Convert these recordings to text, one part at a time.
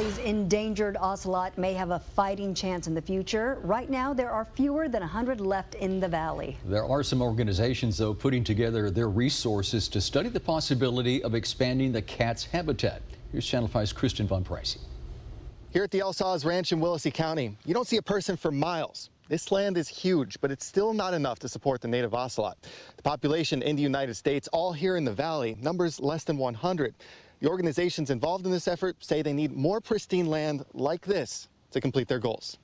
Valley's endangered ocelot may have a fighting chance in the future. Right now, there are fewer than 100 left in the valley. There are some organizations, though, putting together their resources to study the possibility of expanding the cat's habitat. Here's Channel 5's Kristen Von Pricey. Here at the Salvados Ranch in Willacy County, you don't see a person for miles. This land is huge, but it's still not enough to support the native ocelot. The population in the United States, all here in the valley, numbers less than 100. The organizations involved in this effort say they need more pristine land like this to complete their goals.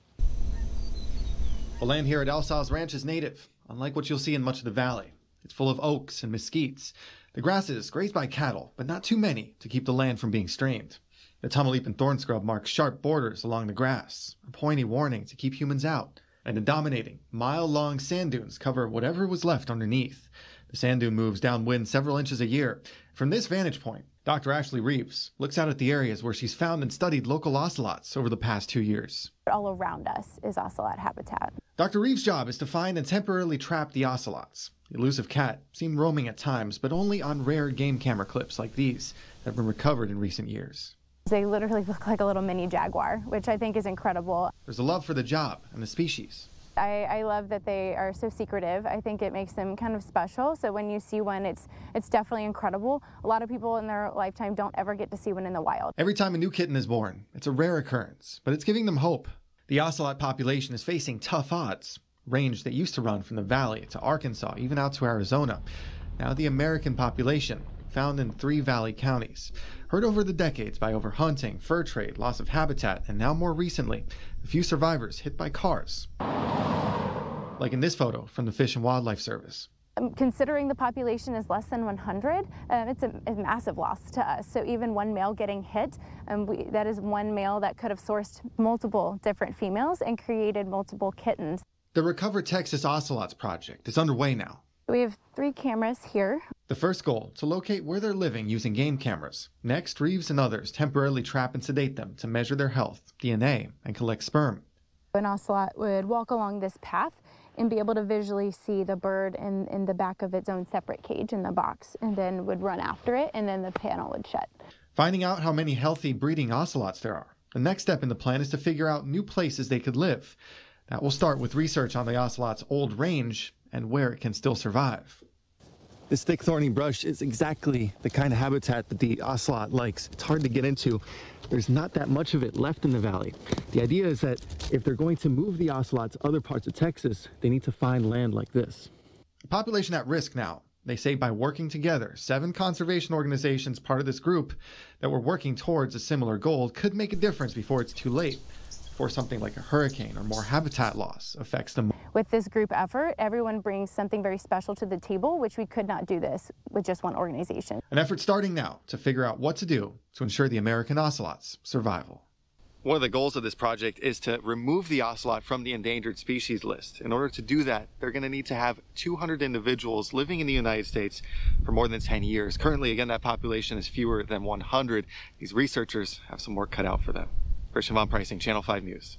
The land here at Salvados Ranch is native, unlike what you'll see in much of the valley. It's full of oaks and mesquites. The grass is grazed by cattle, but not too many to keep the land from being strained. The tumble-leaping thorn scrub marks sharp borders along the grass, a pointy warning to keep humans out. And the dominating, mile-long sand dunes cover whatever was left underneath. The sand dune moves downwind several inches a year. From this vantage point, Dr. Ashley Reeves looks out at the areas where she's found and studied local ocelots over the past 2 years. All around us is ocelot habitat. Dr. Reeves' job is to find and temporarily trap the ocelots. The elusive cat seen roaming at times, but only on rare game camera clips like these that have been recovered in recent years. They literally look like a little mini jaguar, which I think is incredible. There's a love for the job and the species. I love that they are so secretive. I think it makes them kind of special. So when you see one, it's definitely incredible. A lot of people in their lifetime don't ever get to see one in the wild. Every time a new kitten is born, it's a rare occurrence, but it's giving them hope. The ocelot population is facing tough odds. Range that used to run from the valley to Arkansas, even out to Arizona. Now the American population, found in 3 valley counties, hurt over the decades by overhunting, fur trade, loss of habitat, and now more recently, a few survivors hit by cars. Like in this photo from the Fish and Wildlife Service. Considering the population is less than 100, it's a massive loss to us. So even one male getting hit, that is one male that could have sourced multiple different females and created multiple kittens. The Recover Texas Ocelots project is underway now. We have 3 cameras here. The first goal, to locate where they're living using game cameras. Next, Reeves and others temporarily trap and sedate them to measure their health, DNA, and collect sperm. An ocelot would walk along this path and be able to visually see the bird in the back of its own separate cage in the box, and then would run after it, and then the panel would shut. Finding out how many healthy breeding ocelots there are. The next step in the plan is to figure out new places they could live. That will start with research on the ocelot's old range and where it can still survive. This thick thorny brush is exactly the kind of habitat that the ocelot likes. It's hard to get into. There's not that much of it left in the valley. The idea is that if they're going to move the ocelots to other parts of Texas, they need to find land like this. The population at risk now. They say by working together, 7 conservation organizations part of this group that were working towards a similar goal could make a difference before it's too late, before something like a hurricane or more habitat loss affects them. With this group effort, everyone brings something very special to the table, which we could not do this with just one organization. An effort starting now to figure out what to do to ensure the American ocelot's survival. One of the goals of this project is to remove the ocelot from the endangered species list. In order to do that, they're going to need to have 200 individuals living in the United States for more than 10 years. Currently, again, that population is fewer than 100. These researchers have some work cut out for them. Von Pricey, Channel 5 News.